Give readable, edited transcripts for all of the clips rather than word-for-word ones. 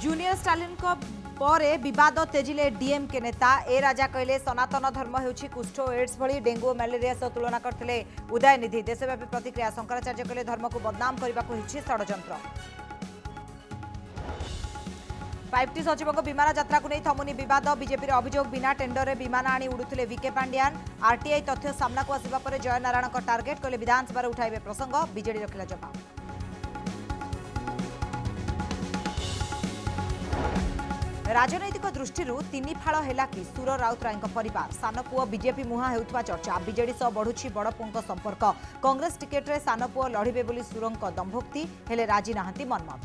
Junior Stalin को परे विवाद तेजिले डीएमके नेता ए राजा कहले सनातन धर्म होउछि कुष्ठ एड्स भली डेंगू मलेरिया सह तुलना करथिले उदयनिधि। देशव्यापी प्रतिक्रिया शंकराचार्य कहले धर्म को बदनाम करने को होइछि षडयंत्र। 5T सचिव को विमान यात्रा को नहीं थमुनी विवाद। बीजेपी अभियोग बिना टेंडर रे विमान आनी उड़ुथिले वीके पांड्यान। आरटीआई तथ्य सामना को आसिबा परे जयनारायण का टार्गेट कहले विधानसभा रे उठाइबे प्रसंग। बीजेडी रखिला जवाब। राजनैतिक दृष्टि तीन फाड़ है कि सुर राउतराय परिवार सान पुओ बीजेपी मुहां हेउथवा चर्चा। बीजेडी सह बढ़ुछि बड़ पुओं संपर्क। कांग्रेस टिकेट रे सान पुओ लड़िबे बोली सुरंग दंभोक्ति हेले राजी नाहंती मनमत।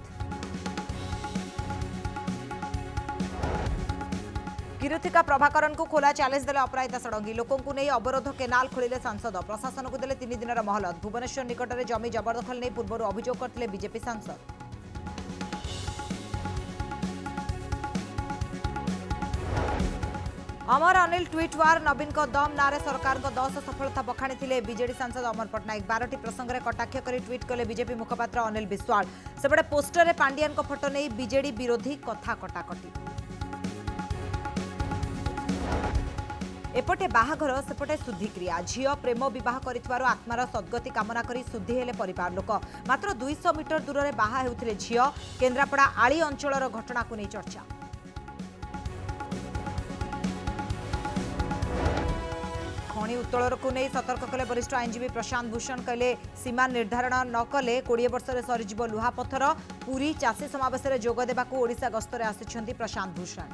किरुथिका प्रभाकरन को खोला चैलेंज देले अपराजिता षडंगी। लोकों को नहीं अवरोध केनाल खोलिले सांसद। प्रशासन को देले 3 दिन महलत। भुवनेश्वर निकट में जमी जबरदखल नहीं पूर्व अभियोग करथिले बीजेपी सांसद। अमर अनिल ट्वीट वार नवीन को दम नारे सरकार को 10 सफलता बखाणी थिले बीजेडी सांसद अमर पट्टनायक। 12टी प्रसंग में कटाक्ष कर ट्वीट कले बीजेपी मुखपात्र अनिल विश्वाल। सेपटे पोस्टर में पांडियान को फोटो नहीं बीजेडी विरोधी कथा कटाकटी। एपटे बाहाघर सेपटे शुद्धिक्रिया। झील प्रेम बह कर आत्मार सद्गति कामना करी शुद्धि हेले परिवार लोक। मात्र 200 मीटर दूर में बाहा हेउथिले झील। केन्द्रापड़ा आली अंचलर घटना को नहीं चर्चा। खनि उत्तोलन को नहीं सतर्क कले वरिष्ठ आईनजीवी प्रशांत भूषण। कहले सीमा निर्धारण न कले 20 वर्ष में सरीज लुहा पत्थर। पूरी चाषी समावेश में जोग देवा ओडिशा गस्तर आसिछन्ति प्रशांत भूषण।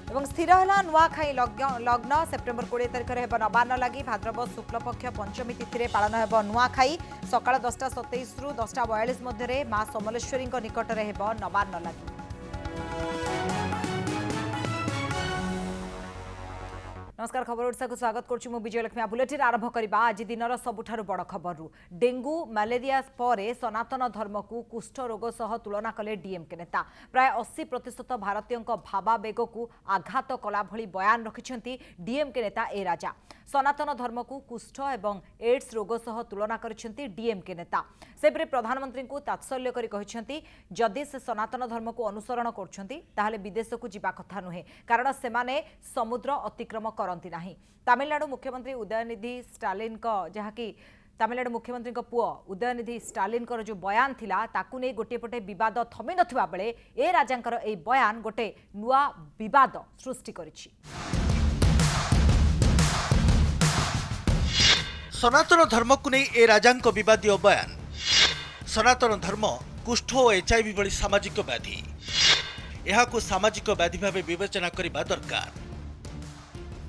एवं स्थिर है नुआखाई लग्न। सेप्टेम्बर 20 तारिख में नवान्न लगी। भाद्रव शुक्ल पक्ष पंचमी तिथि पालन हो नुआखाई। सकाळ 10:27 रु 10:42 मध्य मां समलेश्वरी निकट में हो नवान्न लगी। नमस्कार खबर ओडिशा को स्वागत करुछु मु विजयलक्ष्मी। बुलेटिन आरंभ करबा आज दिनर सबुठारु बड़ खबर। डेंगू मलेरिया पर सनातन धर्म को कुष्ठ रोग सह तुलना कले डीएमके नेता। प्राय 80% भारतीयों भावावेग को आघात कला भली बयान रखिछंती डीएमके नेता ए राजा। सनातन धर्म को कुष्ठ एवं एड्स रोग सह तुलना करिसेंती डीएमके नेता। सेपरे प्रधानमंत्री को तात्सल्य करी कहिसेंती जदि से सनातन धर्म को अनुसरण करछंती ताहले विदेश को जिबा कथा नुहे, कारण सेमाने समुद्र अतिक्रम करंती नाही। तमिलनाडु मुख्यमंत्री उदयनिधि स्टालिन को जहाँकि तमिलनाडु मुख्यमंत्री पुओ उदयनिधि स्टालिन जो बयान थिला ताकू नहीं गोटे पटे विवाद थमी नथिबा बेले ए राजांकर ए बयान गोटे नुआ विवाद सृष्टि करिछि। सनातन धर्म को नहीं ए राजांक विवादीय बयान। सनातन धर्म कुष्ठ और एचआईवी भली सामाजिक व्याधि। यहाकू सामाजिक व्याधि भाव विवेचना करबा दरकार।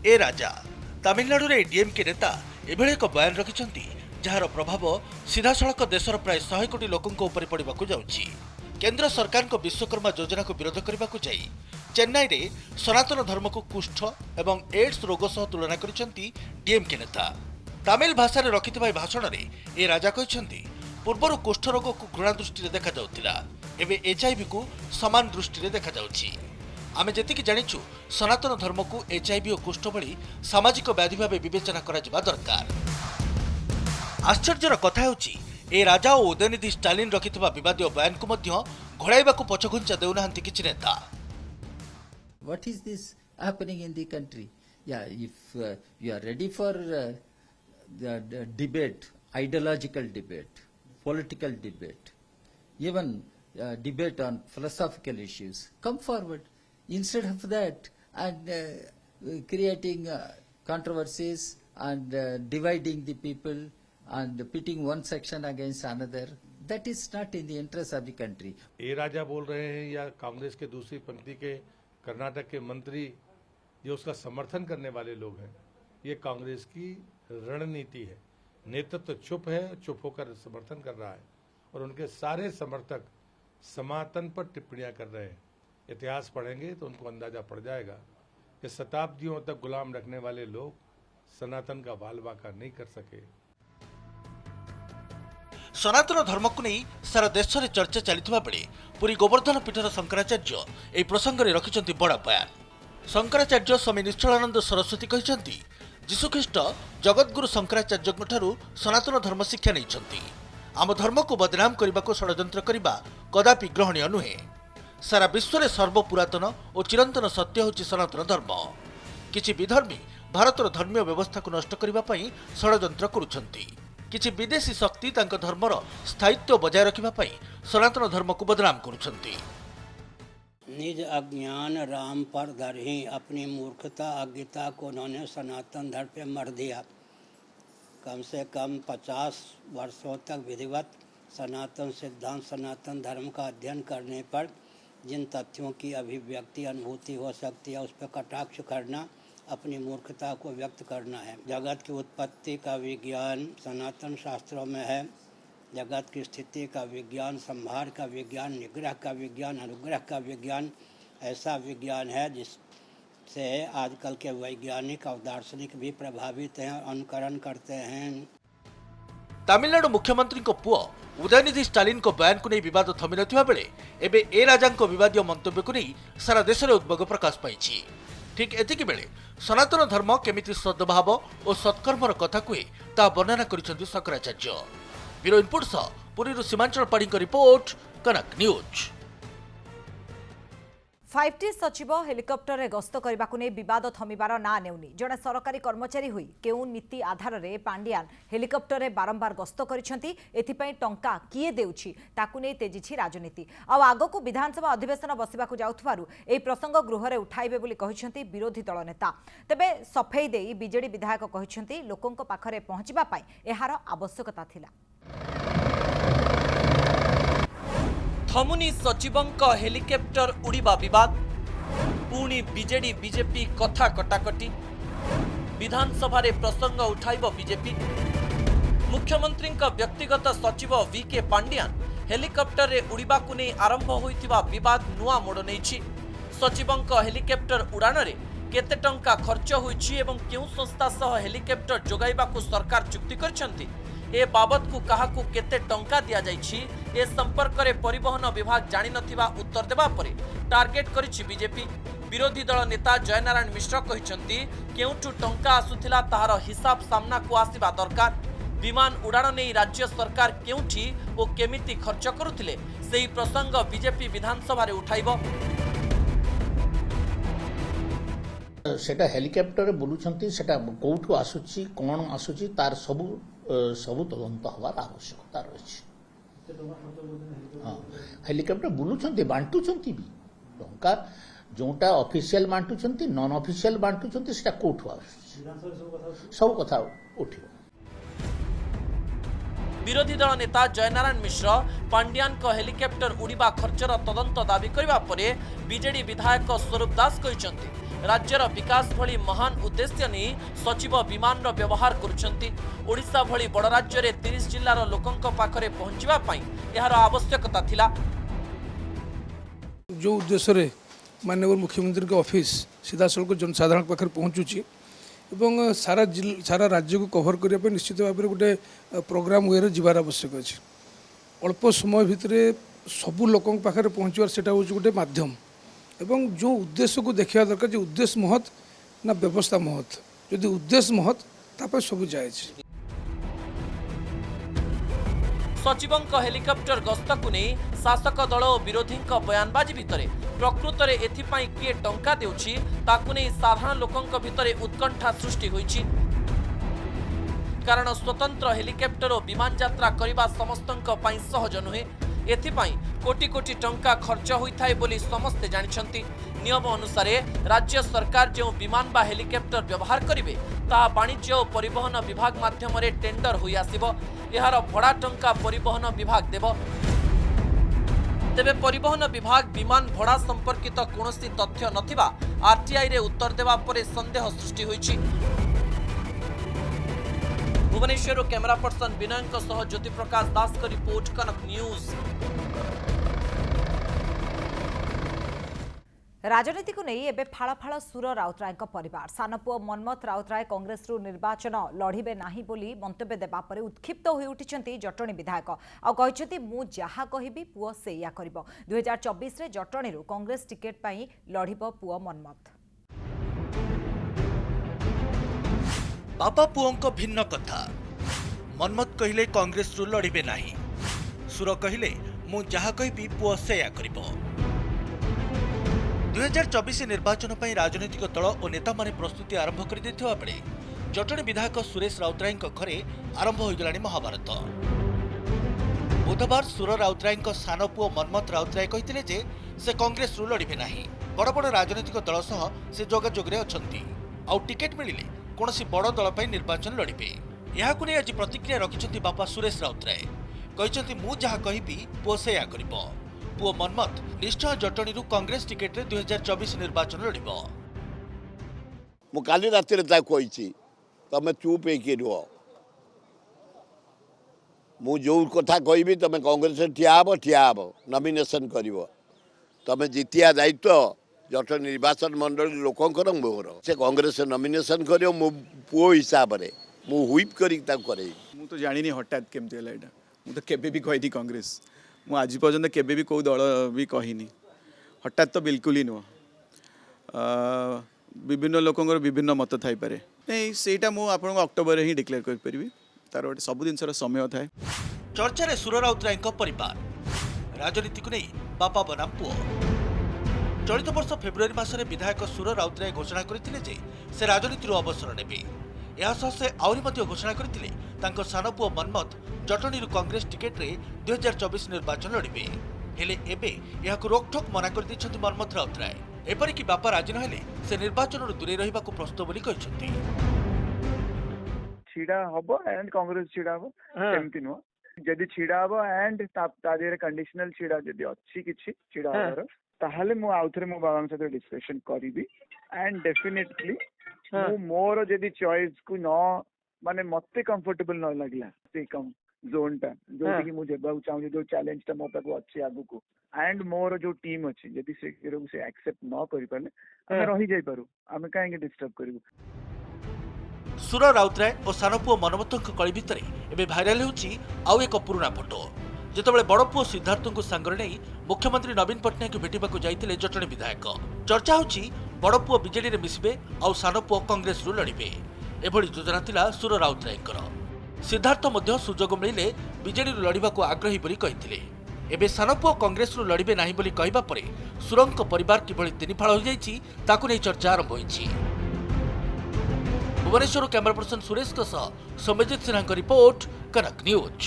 ए राजा तमिलनाडु रे डीएमके नेता एभले एक बयान रखिछंती जार प्रभाव सीधासलख देशर प्राय 100 कोटी लोकों उपर पड़ाकू जाउछि। केंद्र सरकार को विश्वकर्मा योजना को विरोध करने को जाई चेन्नई रे सनातन धर्म को कुष्ठ एवं एड्स रोग सह तुलना करिसेंती डीएमके नेता। तमिल भाषा रे रखिथिबा भाषण रे ए राजा कहिसेंती पूर्वर कुष्ठ रोग को घृणा दृष्टि देखा जाउथिला, एबे एचआईवी को समान दृष्टि देखा जाउछि। आमे जेतिकी जानिछु सनातन धर्म को एचआईवी और कुष्ठ भली सामाजिक व्याधि भाव विवेचना करा जिबा दरकार। आश्चर्यर कथा हेउछि ए राजा और उदयनिधि स्टालिन रखिथिबा विवादीय बयान को मध्य घोड़ाइबाकू पछघुंचा देउनाहांती किछि नेता। What is this happening in the country? Yeah, if you are ready for the debate, ideological debate, political debate, even debate on philosophical issues, come forward. Instead of that, and creating controversies and dividing the people and pitting one section against another, that is not in the interest of the country. ए राजा बोल रहे हैं या कांग्रेस के दूसरी पंक्ति के कर्नाटक के मंत्री जो उसका समर्थन करने वाले लोग हैं, ये कांग्रेस की रणनीति है। नेतृत्व चुप है, चुप होकर समर्थन कर रहा है और उनके सारे समर्थक सनातन पर टिप्पणियां कर रहे हैं। इतिहास पढ़ेंगे तो उनको अंदाजा पड़ जाएगा कि शताब्दियों तक गुलाम रखने वाले लोग सनातन का बाल बांका नहीं कर सके। सनातन धर्म को नहीं सारा देश में चर्चा चलता बेले पुरी गोवर्धन पीठर शंकराचार्य यह प्रसंग में रखिंट बड़ा बयान। शंकराचार्य स्वामी निश्चलानंद सरस्वती कहते यीशुख्रीष्ट जगद्गुरु शंकराचार्य सनातन धर्म शिक्षा नहीं। आम धर्म को बदनाम करने को षड्यंत्र करने कदापि ग्रहणीय नुहे। सारा विश्व में सर्वपुरातन और चिरंतन सत्य होची सनातन धर्म। किछि विधर्मी भारतर धर्मीय व्यवस्था को नष्ट करने षड्यंत्र करुछंती। किछि विदेशी शक्ति तांको धर्मर स्थायित्व बजाय रखिबा पई सनातन धर्म को बदनाम करुछंती। निज अज्ञान राम पर धरही अपनी मूर्खता अज्ञता को उन्होंने सनातन धर्म पे मर दिया। कम से कम 50 वर्षों तक विधिवत सनातन सिद्धांत सनातन धर्म का अध्ययन करने पर जिन तथ्यों की अभिव्यक्ति अनुभूति हो सकती है उस पर कटाक्ष करना अपनी मूर्खता को व्यक्त करना है। जगत की उत्पत्ति का विज्ञान सनातन शास्त्रों में है। जगत की स्थिति का विज्ञान, संहार का विज्ञान, निग्रह का विज्ञान, अनुग्रह का विज्ञान ऐसा विज्ञान है जिससे आजकल के वैज्ञानिक और दार्शनिक भी प्रभावित हैं, अनुकरण करते हैं। तमिलनाडु मुख्यमंत्री को पुओ उदयनिधि स्टालिन को बयान को नहीं विवाद थमी नथिबा बेले एबे ए राजा विवादीय मंतव्य को नहीं सारा देश में उद्वेग प्रकाश पाई। ठीक एतिकी बेले सनातन धर्म केमिति सद्भाव और सत्कर्मर कथा कहे ता वर्णना करिसेंति शंकराचार्य। ब्यूरो इनपुट सह पुरी सीमांचल पाड़ी रिपोर्ट, कनक न्यूज। 5T सचिव हेलिकप्टर रे गस्त करने को नहीं विवाद थमिबार ना नेउनी। जड़े सरकारी कर्मचारी हुई केउ नीति आधार रे पांडियान हेलिकप्टर रे बारंबार गस्त करिसेंति एथिपई टंका किए देउछि ताकु नहीं तेजिछि राजनीति। आ आगको विधानसभा अधिवेशन बसिबाकु जाउथबारु एई प्रसंग गृह रे उठाइबे बोली कहिसेंति विरोधी दल नेता। तेबे सफेई देई बीजेडी विधायक कहिसेंति लोकंक पाखरे पहुंचिबा पई एहार आवश्यकता थिला। थमुनी सचिवंक हेलिकप्टर उड़ीबा विवाद, पुणी बीजेडी बीजेपी कथा कटाकटी, विधानसभा रे प्रसंग उठाइब बीजेपी। मुख्यमंत्री व्यक्तिगत सचिव वीके पांडियान हेलिकप्टर रे उड़ीबा को नहीं आरंभ होइतिबा विवाद नुआ मोड़ नेछि। सचिवंक हेलिकप्टर उड़ान रे केते टंका खर्च होइछि एवं केउ संस्था सह हेलिकप्टर जोगाइबा को सरकार चुक्ति करछंती, ए बाबत को काहाकू केते टंका दिया जाइछि ए संपर्क रे परिवहन विभाग जानि नथिबा उत्तर देबा परे टार्गेट करिछि बीजेपी। विरोधी दल नेता जयनारायण मिश्र कहिसंती केउठु टंका आसुथिला ताहार हिसाब सामना को आसीबा दरकार। विमान उड़ान नै राज्य सरकार केउठी ओ केमिति खर्च करुथिले सेही प्रसंग बीजेपी विधानसभा रे उठाइबो। सेटा हेलिकप्टर बुलुछंती सेटा कोठु आसुची कोन आसुची तार सबु तदंत हवार आवश्यकता रही। हेलिकप्टर बुलुछंती बांटुछंती भी टंका जोटा ऑफिशियल बांटुछंती नॉन ऑफिशियल बांटुछंती सेटा कोठु आसुची सब कथा उठिबो। विरोधी दल नेता जयनारायण मिश्र पांडियान को हेलिकप्टर उड़ीबा खर्चर तदंत दाबी करबा परे बीजेडी विधायक स्वरूप दास कहिसंती राज्यर विकास भली महान उद्देश्य नहीं सचिव विमान रो व्यवहार करुछंती। ओडिशा भली बड़ राज्य रे 30 जिल्लार लोकंक पाखरे पहुंचबा पई एहार आवश्यकता थिला। जो उद्देश्य रे माननीय मुख्यमंत्री के ऑफिस सीधासलख जनसाधारण पाखरे पहुंचुची एवं सारा राज्य को कवर करने पे निश्चित भाव में गोटे प्रोग्राम वे जीवार आवश्यक अच्छे। अल्प समय भितर सबू लोकों पाखे पहुँचार सेटा हूँ गोटे माध्यम एवं जो उद्देश्य को देखा दरकार जो उद्देश्य महत ना व्यवस्था महत। यदि उद्देश्य महत तापर सब जायज। सचिवंक हेलिकप्टर गस्त को नहीं शासक दल और विरोधी बयानबाजी भितर प्रकृत में एथिपाई किए टंका देउछि ताकु नहीं साधारण लोकंक भितर उत्कंठा सृष्टि होइछि। कारण स्वतंत्र हेलिकप्टर और विमान यात्रा करने समस्तंक पई सहज नुहे। एथिपाई कोटी कोटी टंका खर्च होइथाय बोली समस्ते जानिछंती। नियम अनुसार राज्य सरकार जो विमान बा हेलिकप्टर व्यवहार करिवे ता वाणिज्य और परिवहन विभाग माध्यम रे टेंडर होई आसीबो। एहार भड़ा टंका परिवहन विभाग देबो। तेबे परिवहन विभाग विमान भड़ा संपर्कित कोनोसी तथ्य नथिबा आरटीआई रे उत्तर देबा परे संदेह सृष्टि होइछि। भुवनेश्वर कैमरा पर्सन विनयंक सह ज्योति प्रकाश दास का रिपोर्ट, कनक न्यूज। राजनीति को नहीं एबे फाड़ फाड़ सुर राउतराय परिवार सानपुओ मनमथ राउतराय कांग्रेस निर्वाचन लड़िबे नाही बोली मंतव्य देबा परे उत्क्षिप्त होई उठिछंती जटणी विधायक आ कहिछंती मु जहा कहिबी पुओ सेया करिवो। 2024 रे जटणी रु कांग्रेस टिकेट पई लड़िबो पुओ मनमथ। बापा पुओं भिन्न कथा मनमथ कहिले कांग्रेस रु लड़िबे नाही। ସୁର କହିଲେ ମୁଁ ଯାହା କହିବି ପୁଅ ସେୟା କରିବ। 2024 ନିର୍ବାଚନ ପାଇଁ ରାଜନୈତିକ ଦଳ ଓ ନେତାମାନେ ପ୍ରସ୍ତୁତି ଆରମ୍ଭ କରିଦେଇଥିବା ବେଳେ ଜଟଣୀ ବିଧାୟକ ସୁରେଶ ରାଉତରାୟଙ୍କ ଘରେ ଆରମ୍ଭ ହୋଇଗଲାଣି ମହାଭାରତ। ବୁଧବାର ସୁର ରାଉତରାୟଙ୍କ ସାନ ପୁଅ ମନ୍ମଥ ରାଉତରାୟ କହିଥିଲେ ଯେ ସେ କଂଗ୍ରେସରୁ ଲଢ଼ିବେ ନାହିଁ। ବଡ଼ ବଡ଼ ରାଜନୈତିକ ଦଳ ସହ ସେ ଯୋଗାଯୋଗରେ ଅଛନ୍ତି ଆଉ ଟିକେଟ୍ ମିଳିଲେ କୌଣସି ବଡ଼ ଦଳ ପାଇଁ ନିର୍ବାଚନ ଲଢ଼ିବେ। ଏହାକୁ ନେଇ ଆଜି ପ୍ରତିକ୍ରିୟା ରଖିଛନ୍ତି ବାପା ସୁରେଶ ରାଉତରାୟ। କହିଛନ୍ତି ମୁଁ ଯାହା କହିବି ପୁଅ ସେୟା କରିବ। ପୁଅ ମନ୍ମଥ ନିଶ୍ଚୟ ଜଟଣୀରୁ କଂଗ୍ରେସ ଟିକେଟରେ 2024 ନିର୍ବାଚନ ଲଢ଼ିବ। ମୁଁ କାଲି ରାତିରେ ତାକୁ କହିଛି ତମେ ଚୁପ୍ ହେଇକି ରୁହ, ମୁଁ ଯେଉଁ କଥା କହିବି ତମେ କଂଗ୍ରେସରେ ଠିଆ ହେବ ନମିନେସନ୍ କରିବ। ତମେ ଜିତିଆ ଦାୟିତ୍ୱ ଜଟଣୀ ନିର୍ବାଚନ ମଣ୍ଡଳୀ ଲୋକଙ୍କର ମୋର। ସେ କଂଗ୍ରେସରେ ନମିନେସନ୍ କରିବ, ମୋ ପୁଅ ହିସାବରେ ମୁଁ ହୁଇପ୍ କରିକି ତାକୁ କରେଇବି। ମୁଁ ତ ଜାଣିନି ହଠାତ୍ କେମିତି ହେଲା ଏଇଟା। ମୁଁ ତ କେବେ ବି କହିନି କଂଗ୍ରେସ, ମୁଁ ଆଜି ପର୍ଯ୍ୟନ୍ତ କେବେ ବି କେଉଁ ଦଳ ବି କହିନି। ହଠାତ୍ ତ ବିଲକୁଲ ହିଁ ନୁହଁ। ବିଭିନ୍ନ ଲୋକଙ୍କର ବିଭିନ୍ନ ମତ ଥାଇପାରେ। ନାଇଁ ସେଇଟା ମୁଁ ଆପଣଙ୍କୁ ଅକ୍ଟୋବରରେ ହିଁ ଡିକ୍ଲେୟାର କରିପାରିବି। ତାର ଗୋଟେ ସବୁ ଜିନିଷର ସମୟ ଥାଏ। ଚର୍ଚ୍ଚାରେ ସୁର ରାଉତରାୟଙ୍କ ପରିବାର, ରାଜନୀତିକୁ ନେଇ ବାପା ବନାମ ପୁଅ। ଚଳିତ ବର୍ଷ ଫେବୃଆରୀ ମାସରେ ବିଧାୟକ ସୁର ରାଉତରାୟ ଘୋଷଣା କରିଥିଲେ ଯେ ସେ ରାଜନୀତିରୁ ଅବସର ନେବେ। ଏହାସହ ସେ ଆହୁରି ମଧ୍ୟ ଘୋଷଣା କରିଥିଲେ ତାଙ୍କ ସାନ ପୁଅ ମନ୍ମଥ ଜଟଣୀରୁ କଂଗ୍ରେସ ଟିକେଟରେ 2024 ନିର୍ବାଚନ ଲଢ଼ିବେ। ହେଲେ ଏବେ ଏହାକୁ ରୋକଠୋକ ମନା କରିଦେଇଛନ୍ତି ମନ୍ମଥ ରାଉତରାୟ। ଏପରିକି ବାପା ରାଜି ନହେଲେ ସେ ନିର୍ବାଚନରୁ ଦୂରେଇ ରହିବାକୁ ପ୍ରସ୍ତୁତ ବୋଲି କହିଛନ୍ତି। ଛିଡ଼ା ହବ ଆଣ୍ଡ କଂଗ୍ରେସ ଛିଡ଼ା ହବ ସେମିତି ନୁହଁ। ଯଦି ଛିଡ଼ା ହବ ଆଣ୍ଡ ତା ଦେହରେ କଣ୍ଡିସନାଲ ଛିଡ଼ା ଯଦି ଅଛି କିଛି ଛିଡ଼ା ହବାର, ତାହେଲେ ମୁଁ ଆଉଥରେ ମୋ ବାବାଙ୍କ ସହିତ ଡିସ୍କସନ କରିବି। ଆଣ୍ଡ ଡେଫିନେଟଲି ମୁଁ ମୋର ଯଦି ଚଏସ୍ କୁ ମାନେ ମତେ କମ୍ଫର୍ଟେବଲ ନ ଲାଗିଲା ସେ ଜୋନ୍ ଟା ଯୋଉଠିକି ମୁଁ ଯିବାକୁ ଚାହୁଁଛି, ଯୋଉ ଚ୍ୟାଲେଞ୍ଜ ଟା ମୋ ପାଖକୁ ଅଛି ଆଗକୁ, ଆଣ୍ଡ ମୋର ଯୋଉ ଟିମ୍ ଅଛି, ଯଦି ସେ ଆକ୍ସେପ୍ଟ ନ କରିପାରିଲେ ଆମେ ରହିଯାଇପାରୁ। ଆମେ କାହିଁକି ଡିଷ୍ଟର୍ବ କରିବୁ। ସୁର ରାଉତରାୟ ଓ ସାନ ପୁଅ ମନ୍ମଥଙ୍କ କଳି ଭିତରେ ଏବେ ଭାଇରାଲ ହେଉଛି ଆଉ ଏକ ପୁରୁଣା ଫଟୋ। ଯେତେବେଳେ ବଡ଼ ପୁଅ ସିଦ୍ଧାର୍ଥଙ୍କୁ ସାଙ୍ଗରେ ନେଇ ମୁଖ୍ୟମନ୍ତ୍ରୀ ନବୀନ ପଟ୍ଟନାୟକ ଭେଟିବାକୁ ଯାଇଥିଲେ ଜଟଣୀ ବିଧାୟକ। ଚର୍ଚ୍ଚା ହେଉଛି ବଡ଼ ପୁଅ ବିଜେଡିରେ ମିଶିବେ ଆଉ ସାନ ପୁଅ କଂଗ୍ରେସରୁ ଲଢ଼ିବେ। ଏଭଳି ଯୋଜନା ଥିଲା ସୁର ରାଉତରାୟଙ୍କର। ସିଦ୍ଧାର୍ଥ ମଧ୍ୟ ସୁଯୋଗ ମିଳିଲେ ବିଜେଡିରୁ ଲଢ଼ିବାକୁ ଆଗ୍ରହୀ ବୋଲି କହିଥିଲେ। ଏବେ ସାନ ପୁଅ କଂଗ୍ରେସରୁ ଲଢ଼ିବେ ନାହିଁ ବୋଲି କହିବା ପରେ ସୁରଙ୍କ ପରିବାର କିଭଳି ତିନିଫାଳ ହୋଇଯାଇଛି ତାକୁ ନେଇ ଚର୍ଚ୍ଚା ଆରମ୍ଭ ହୋଇଛି। Bhubaneswar camera person Suresh Soumyajit Sinha report Kanak news.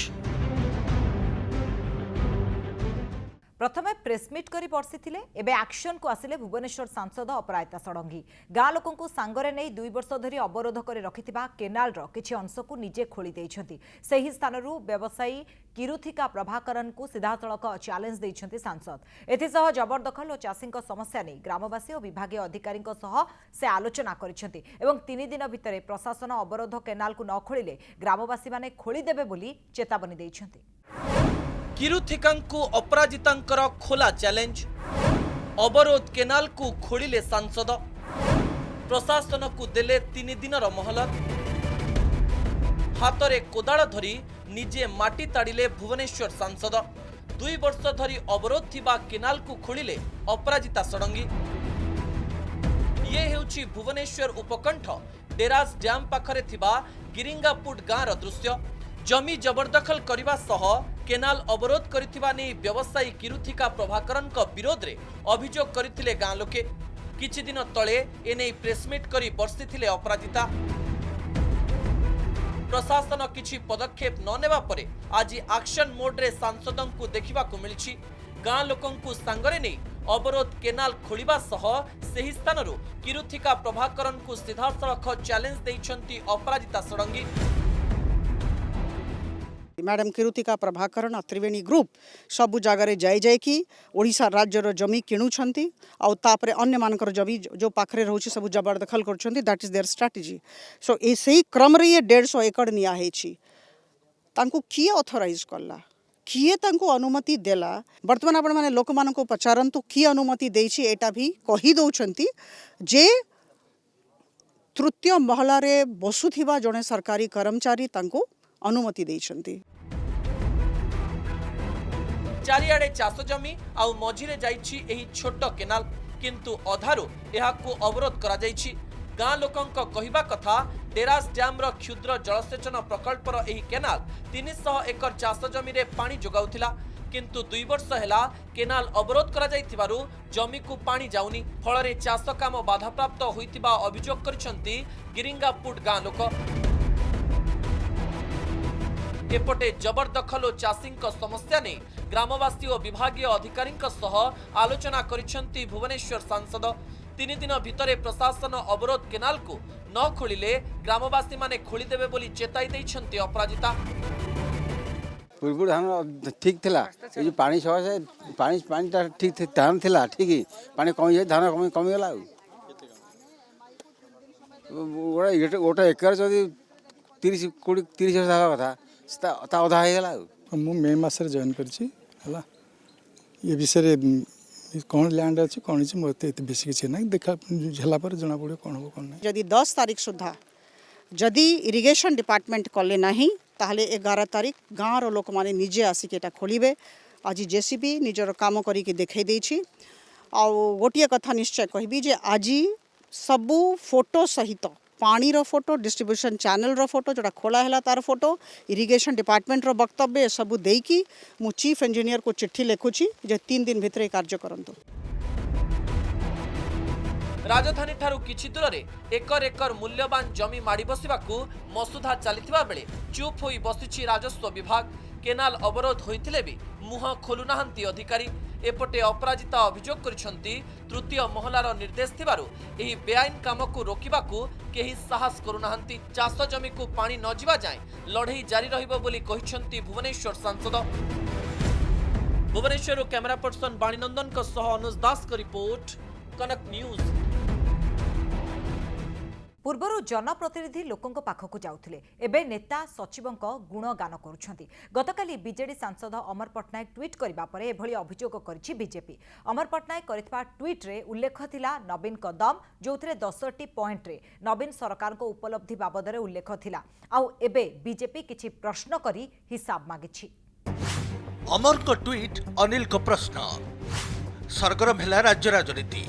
प्रथमे प्रेसमिट करी बर्षिथिले एबे एक्शन को आसिले भुवनेश्वर सांसद अपराजिता षडंगी। गाँ लोकंकु सांगरे नै 2 वर्ष धरी अवरोध करे रखिथिबा केनाल रो किछि अंश को निजे खोली दैछंती। सही स्थानरू व्यवसायी किरुथिका प्रभाकरन को सीधासळख चैलेंज दैछंती सांसद। एथिसह जबरदखल और चाषीक समस्या नै ग्रामवासी और विभागीय अधिकारी सह से आलोचना करिसेंती एवं 3 दिन भितर प्रशासन अवरोध केनाल को न खोलिले ग्रामवासी माने खोली देबे बोली चेतावनी दैछंती। किरुथिकांकु अपराजितांकर खोला चैलेंज, अवरोध केनाल को खोलिले सांसद, प्रशासन को देले 3 दिनर मोहलत, हातरे कोदाळ धरी निजे माटी ताड़िले भुवनेश्वर सांसद। 2 वर्ष धरी अवरोध थिबा केनाल को खोलिले अपराजिता षडंगी। ये हेउछि भुवनेश्वर उपकंठ डेरास डैम पाखरे थिबा गिरिंगापुट गाँर दृश्य। जमी जबरदखल करने सह केनाल अवरोध करिथिबा नै व्यवसायी किरुथिका प्रभाकरन विरोध रे अभियोग करथिले गाँ लोके। किछि दिन तले एनै प्रेसमिट करी बर्षिथिले अपराजिता। प्रशासन किछि पदक्षेप न नेबा परे आज एक्शन मोड रे सांसदों को देखा मिली। गाँ लोकंकु सांगरे नै अवरोध केनाल खोलिबा सह सेही स्थानरू किरुथिका प्रभाकरन को सीधासळख चैलेंज दैछंती अपराजिता षडंगी। मैडम किरुथिका प्रभाकरण त्रिवेणी ग्रुप सबु जगार जाई कि ओडिशा राज्यर जमी किणुछंती आउ तापरे अन्य मानकर जमी जो पाखरे रहउछि सब जबरदखल करछंती। That is their strategy. So ए सही क्रम रे 150 एकड़ निया हेछि। तांको किए ऑथराइज करला, किए तांको अनुमति देला। वर्तमान आपण माने लोक मानको पचारंतु किए अनुमति देछि एटा भी कहि दउछंती जे तृतीय महला रे बसुथिबा जने सरकारी कर्मचारी तांको अनुमति देइछंती। चारियाडे चाष जमी आउ मझिरे जाइछि एही छोट केनाल, किंतु अधारू एहाकु अवरोध करा जाइछि। गाँ लोकंक कहिबा कथा डेरास डैम्र क्षुद्र जलसेचन प्रकल्पर एही केनाल 300 एकर चाष जमी रे पानी जोगाउथिला किंतु 2 वर्ष हेला केनाल अवरोध करा जाइथिबारु जमी को पानी जाउनी फଳରେ चाष काम बाधाप्राप्त होइतिबा अभियोग करिसंती गिरिंगापुट गाँ लोक। एपटे जबरदखल और चाषींक समस्या नहीं ग्रामवासी और विभागीय अधिकारींक सह आलोचना करिसंती भुवनेश्वर सांसद। 3 दिन भितरे प्रशासन अवरोध केनाल को न खोलिले ग्रामवासी माने खोलिदेबे बोली चेताई दैछंती अपराजिता। पूर्व धान ठीक थिला ए जो पानी सह पानी ठीक धान थिला ठीक पानी कमी जाय धान कमी गला गोटे एकर जदि 30 वर्ष कथा अधा हो गला। मु मे मासरे जॉइन करछि हला ये विषय कौन लैंड अच्छी कौन मत बेसी किसी ना देखा झेला पर जना पड़े कौन हो कौन नहीं। जदि 10 तारीख सुधा जदि इरिगेशन डिपार्टमेंट कले नहीं ताहले 11 तारीख गाँव लोक माने निजे आसिक एटा खोलिबे। आज जेसीबी निजर काम करी देखई देछि। आ गोटिए कथा निश्चय कहबी जे आज सबू फोटो सहित पानी रो फोटो डिस्ट्रीब्यूशन चैनल रो फोटो जोड़ा खोला है तार फोटो इरिगेशन डिपार्टमेंट रो वक्तव्य सबू देकी मु चीफ इंजीनियर को चिट्ठी लिखुची जे 3 दिन भितर कार्य करंतु। राजधानी ठारू किछि दूर एकर एकर मूल्यवान जमी माड़ी बसिबाकू मसुधा चलिथिबा बेले चुप होई बसिछि राजस्व विभाग। केनाल अवरोध होइथिले भी मुह खोलु नाहंती अधिकारी। एपटे अपराजिता अभियोग करिसंती तृतीय महलार निर्देश थिबारु एही बेआईन कामकू रोकिबाकू केही साहस करू नाहंती। चाष जमी को पानी न जिबा जाय लढई जारी रहिबो बोली कहिसंती भुवनेश्वर सांसद। भुवनेश्वर कैमरा पर्सन बाणीनंदन को सह अनुज दास का रिपोर्ट कनक न्यूज। पूर्वर जनप्रतिनिधि लोकों पाखक जाउथिले एबे नेता सचिवों गुणगान करुछंती। गतकाली बीजेडी सांसद अमर पट्टनायक ट्वीट करबा परे एभली अभियोग करिछि बीजेपी। अमर पट्टनायक करितबा ट्वीट रे उल्लेख थिला नवीन कदम जोथिरे 10टी पॉइंट रे नवीन सरकार को उपलब्धि बाबदरे उल्लेख थिला। आउ एबे बीजेपी किछि प्रश्न करी हिसाब मागिछि। अमर को ट्वीट अनिल को प्रश्न सरगरम हेला राज्य राजनीति।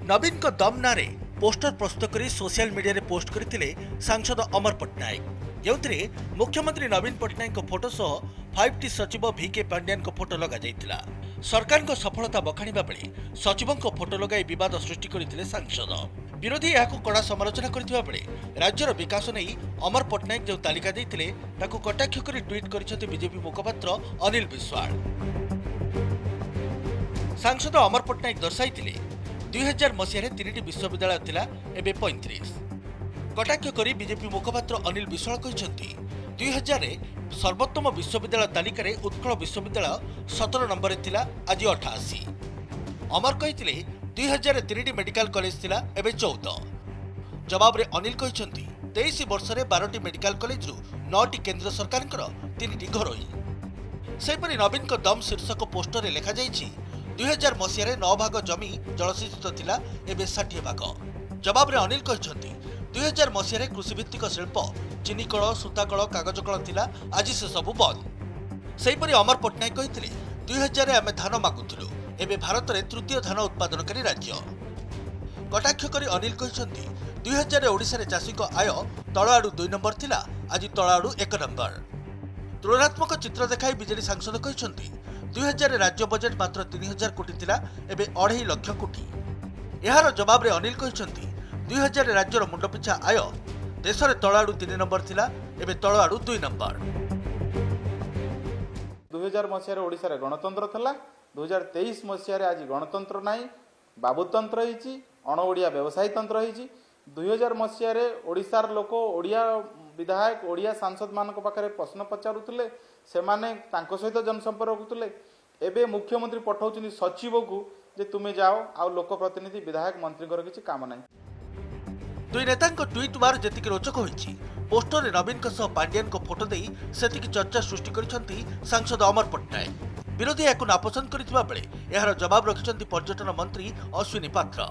नवीन को दम नारे पोस्टर प्रस्तुत करी सोशल मीडिया रे पोस्ट करथिले सांसद अमर पट्टनायक। जोथिरे मुख्यमंत्री नवीन पट्टनायक को फोटो सह 5टी सचिव VK पांड्यान को फोटो लगा जाइतिला। सरकार को सफलता बखाणिबा बेले सचिवों को फोटो लगाई विवाद सृष्टि करथिले सांसद। विरोधी याकू कड़ा समालोचना करथिबा बेले राज्यर विकास नहीं अमर पट्टनायक जो तालिका देथिले ताकू कटाक्ष करी ट्वीट करिसथि बीजेपी मुखपात्र अनिल विश्वाल। सांसद अमर पट्टनायक दर्शाइतिले 2000 मसीह 3टी विश्वविद्यालय थिला एबे 35। कटाक्ष करी बीजेपी मुखपात्र अनिल विश्वाल कहते 2000 रे सर्वोत्तम विश्वविद्यालय तालिका रे उत्कल विश्वविद्यालय 17 नंबर थिला आज 88। अमर कहते 2000 रे 3टी मेडिकल कॉलेज थिला एबे 14। जवाब रे अनिल कहते 23 वर्ष रे 12टी मेडिकल कॉलेज रु 9टी केंद्र सरकार 3टी घरोई। सेपरी नवीन को दम शीर्षक पोस्टर रे लिखा जाइछि 2000 मसीह 9 भाग जमी जलसेचित थिला एबे 60 भाग। जवाब रे अनिल कहते 2000 मसीह कृषिभित्तिक शिल्प चीनीकल सूताकल कागज कल थिला आज से सबु बंद। सेपरी अमर पट्टनायक कहते 2000 रे आमे धान मागुथिलु एबे भारत रे तृतीय धान उत्पादनकारी राज्य। कटाक्ष करी अनिल कहते 2000 रे ओडिसा रे चाषी को आय तळ आडू 2 नंबर थिला आज तळ आडू 1 नंबर। तुलनात्मक चित्र देखाई बीजेडी सांसद कहते 2000 रे राज्य बजेट मात्र 3000 कोटी थिला एबे 2.5 लाख कोटी। यार जवाब रे अनिल कहते 2000 रे राज्यर मुंड पिछा आय देश रे तळ आडू 3 नंबर थिला एबे तळ आडू 2 नंबर। 2000 मसीह ओडिसा रे गणतंत्र थिला 2023 मसीह रे आज गणतंत्र नाही बाबुतंत्र हिची अण ओडिया व्यवसायी तंत्र हिची। 2000 मसीह रे ओडिसार लोक ओडिया विधायक ओडिया सांसद मानक पाखरे प्रश्न पचारुथिले सेमाने तांको सहित जनसंपर्क करथुले। एबे मुख्यमंत्री पठाउछनी सचिव को जे तुमे जाओ आ लोक प्रतिनिधि विधायक मंत्री कर किछि काम नाही। दुई नेतांको ट्वीट वार जेतिक रोचक होईछि पोस्टर रे नवीन को सह पांड्यान को फोटो देई सेतिक चर्चा सृष्टि करिसंती सांसद अमर पट्टनायक। विरोधी याकू नापसंद करिथिबा बेले एहार जवाब रखिसंती पर्यटन मंत्री अश्विनी पात्र।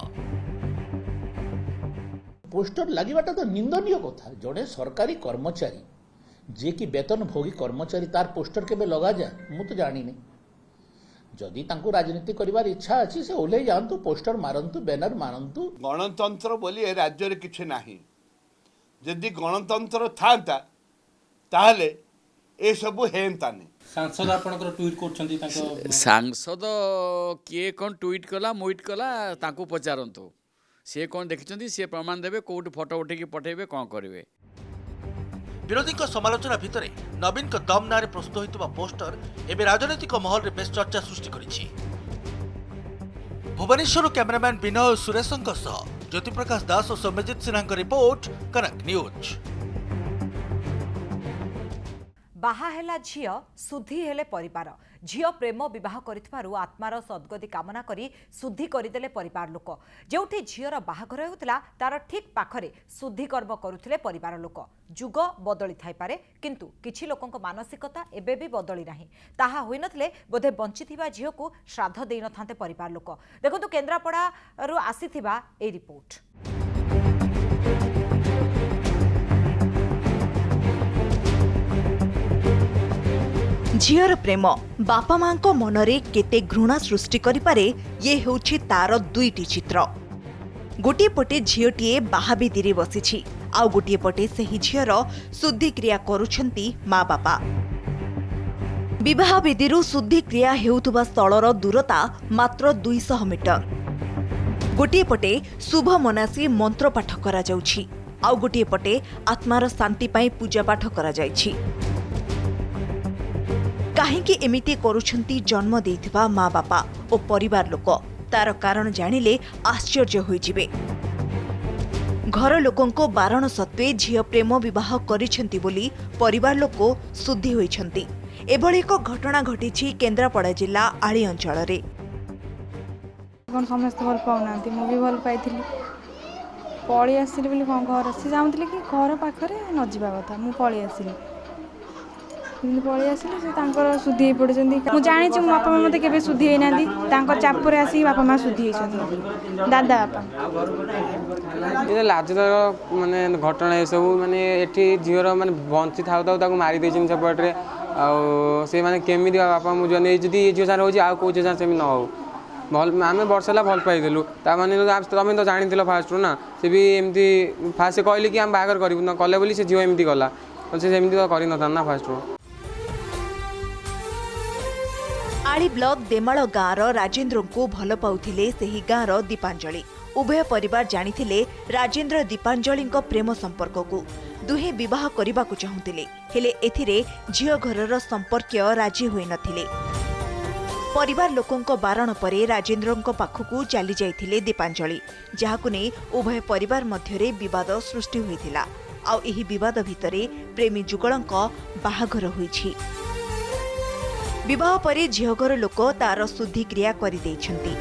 पोस्टर लागिबाटा तो निंदनीय कथा। जड़े सरकारी कर्मचारी जे कि वेतन भोगी कर्मचारी तार पोस्टर केबे लगा जाए मु तो जानी नहीं। जदि तांको राजनीति करिवार इच्छा अछि से ओले जांतु पोस्टर मारंतु बैनर मारंतु गणतंत्र बोली ए राज्य रे किछि नाही जदि गणतंत्र थांता ताहले ए सब हेंतानी सांसद आपनकर ट्वीट करछंती तांको सांसद किए कौन ट्वीट कला मोइट कला तांको पचारंतु सी कौन देखिछंती सी प्रमाण देबे कोट फोटो उठेकी पठेबे कौन करिवे। विरोधी समालोचना भितर नवीन दम नारे प्रस्तुत होइतबा पोस्टर एबे राजनीतिक महल रे बेस चर्चा सृष्टि करिछि। भुवनेश्वर कैमरामैन विनय और सुरेशंक सह ज्योति प्रकाश दास और सौम्यजित सिन्हा रिपोर्ट कनक न्यूज। बाहा हेला झियो सुधी हेले परिवार झियो प्रेम विवाह करिथबारु आत्मार सद्गति कामना करी सुधी करदेले परिवार लोक जोठी झियोर बाहाघर होउतला तार ठीक पाखरे सुधी कर्म करुथिले परिवार लोक। जुग बदली थाई पारे किंतु किछि लोकंक मानसिकता एबे भी बदली नाही ताहा होई नथले बोधे बंचिथिबा झियो को श्राद्ध देई नथांते परिवार लोक। देखंतु केन्द्रापड़ारु आसीथिबा ए रिपोर्ट। झीर प्रेम बापा मां मनरे केते घृणा सृष्टि करिपारे ये होछि तार दुईटी चित्र। गोटे पटे झीटीए बाहाबेदी बसी आउ गोटे पटे सही झीर शुद्धि क्रिया करुछंती माँ बापा। विवाह बेदीरु शुद्धि क्रिया हेउथुबा स्थलर दूरता मात्र 200 मीटर। गोटे पटे शुभ मनासी मंत्र पाठ करा जाउछि आउ गोटे पटे आत्मार शांति पाई पूजा पाठ करा जाइछि। काहेकि एमिति करुछंती जन्म देइथिबा माँ बापा और परिवार लोक तार कारण जानिले आश्चर्य होइजिबे। घर लोकंको बारण सत्वे झियो प्रेम विवाह करिछंती बोली परिवार लोक शुद्धि होइछंती। एभଳି एक घटना घटिछि केन्द्रापड़ा जिला आली अंचल रे। कोन समस्त भल पाउनांती मु भी भल पाइथिली पळी आसिली बोली कोन घर से जाउतली कि घर पाखरे न जिबा कथा मु पळी आसिली पळी आसिली से तांकर शुद्धि हे पडछंती मु जानि छु बापा मां मते केबे शुद्धि हे नांदी तांकर चापुरे आसी बापा मां शुद्धि हेछंती दादा बापा ये लाजदायक माने घटना ए सब माने एठी झियोर माने बंची थाउ थाउ ताको मारी देछिन सपटरे आ से माने केमिति बापा मु जने जदी झियो सान होजी आ को झियो सान सेमि न हो भल आमे वर्षला भल पाई देलु ता माने तमे तो जानि थिलो फास्ट ना से भी एमती फास्ट से कहली कि हम बागर करिबु न कले बोली से झियो एमती गला से सेमती तो करि न था ना फास्ट आली ब्लॉक देमाल गाँवर राजेन्द्र को भल पाउथिले सेही गाँवर दीपांजलि। उभय परिवार जानिथिले राजेन्द्र दीपांजलि प्रेम संपर्क को दुहे विवाह करने को चाहूतिले हेले एथिरे झियो घरर संपर्कीय राजी होई नथिले। परिवार लोकंक बारण परे राजेन्द्रंक पाखकु चली जाइथिले दीपांजलि जहाकु नै उभय परिवार मध्यरे विवाद सृष्टि होइथिला। आ एही विवाद भितरे प्रेमी जुगलंक बाहाघर होइछि। विवाह परे झियोघर लोक तार शुद्धि क्रिया करि दैछंती।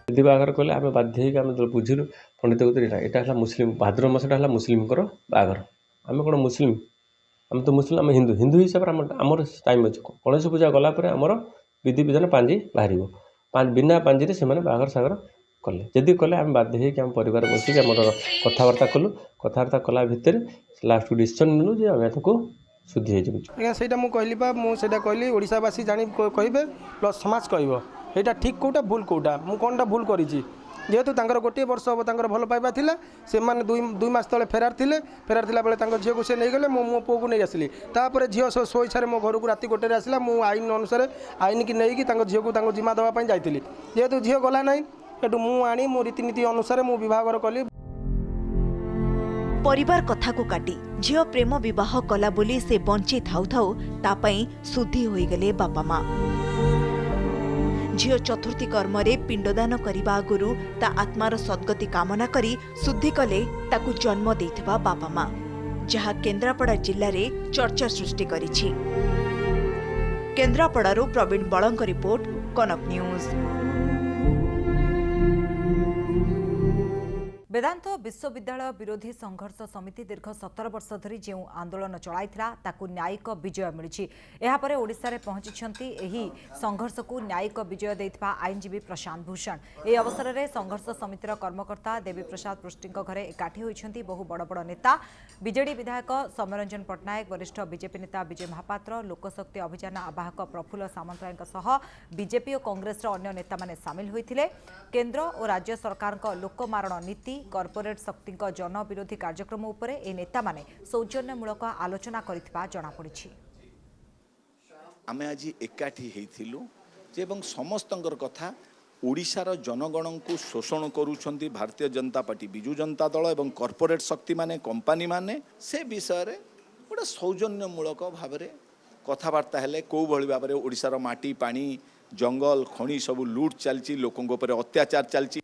शुद्धि बाहाघर कले आमे बाध्य होइक आमे बुझिलु पंडित को एटा हला मुस्लिम भाद्र मासटा हला मुस्लिमकर बाहाघर आमे कोन मुस्लिम आमे तो मुस्लिम आमे हिंदू हिंदू हिसाब रे हमर टाइम अछि गणेश पूजा गला परे हमर विधि विधान पांजी बाहरिबो बिना पांजी रे से माने बाहाघर सागर कले जदि कले आमे बाध्य होइक आम परिवार बसी हमर कथावार्ता कलु कथावार्ता कला भितर लास्ट डिसीजन नेलु जे आमे ताको शुद्धि हो जाए सेटा मु कहली बा मु सेटा कहली ओडिसावासी जानी कहबे प्लस समाज कहबो एटा ठीक कोटा भूल कोटा मु कोनटा भूल करिछि जेहेतु तांकर गोटे वर्ष अब तांकर भल पाइबा थिला से माने दुई मास तले फेरार थिला बेले तांकर झियो को से नै गेले मो पो को नै आसली तापर झियो सो इच्छा मो घर को राति गोटे रे आसला मु आईन अनुसार आईन की नै की तांकर झियो को तांको जिमा दवा पई जाइथिली जेहेतु झियो गला नै एटु मु आनी मो रीतिनीति अनुसार मु विवाह कली। परिवार कथा को काटी झियो प्रेम विवाह कला बोली से बंची थाउ थाउ तापाई शुद्धि होई गले बापा मां। झियो चतुर्थी कर्म रे पिंडदान करिबा आगुरु ता आत्मार सद्गति कामना करी शुद्धि कले ताकु जन्म देइथिबा बापा मां जहा केन्द्रापड़ा जिल्ला रे चर्चा सृष्टि करिछि। केन्द्रापड़ारु प्रवीण बळंक रिपोर्ट कनक न्यूज। वेदांत विश्वविद्यालय विरोधी संघर्ष समिति दीर्घ 17 वर्ष धरी जो आंदोलन चलाइथिला ताकू न्यायिक विजय मिली। यापर ओडिशा रे पहुंची एही संघर्ष को न्यायिक विजय देथिबा आईनजीवी प्रशांत भूषण। ए अवसर में संघर्ष समितिर कर्मकर्ता देवी प्रसाद पृष्टि घरे एकाठी होइछंती बहु बड़ बड़ नेता। बीजेडी विधायक सौम्यरंजन पट्टनायक, वरिष्ठ बीजेपी नेता विजय महापात्र, लोकशक्ति अभियान आवाहक प्रफुल्ल सामंतराय सह बीजेपी और कांग्रेस अन्य नेता माने सामिल होइथिले। केंद्र और राज्य सरकार लोकमारण नीति, कॉर्पोरेट शक्ति जन विरोधी कार्यक्रम उपरे ए नेता माने सौजन्यमूलक आलोचना करिथिबा जणा पड़िछि। आमे आज एकाठी हेइथिलु जेबं समस्तंकर कथा ओडिशार जनगण को शोषण करूछंती भारतीय जनता पार्टी, बिजु जनता दल एवं कॉर्पोरेट शक्ति माने कंपनी माने से विषय रे गोटे सौजन्यमूलक भाव में कथबार्ता हेले को भली भाव में ओडिशार माटी पानी जंगल खणी सब लूट चलची, लोकों ऊपर अत्याचार चलची।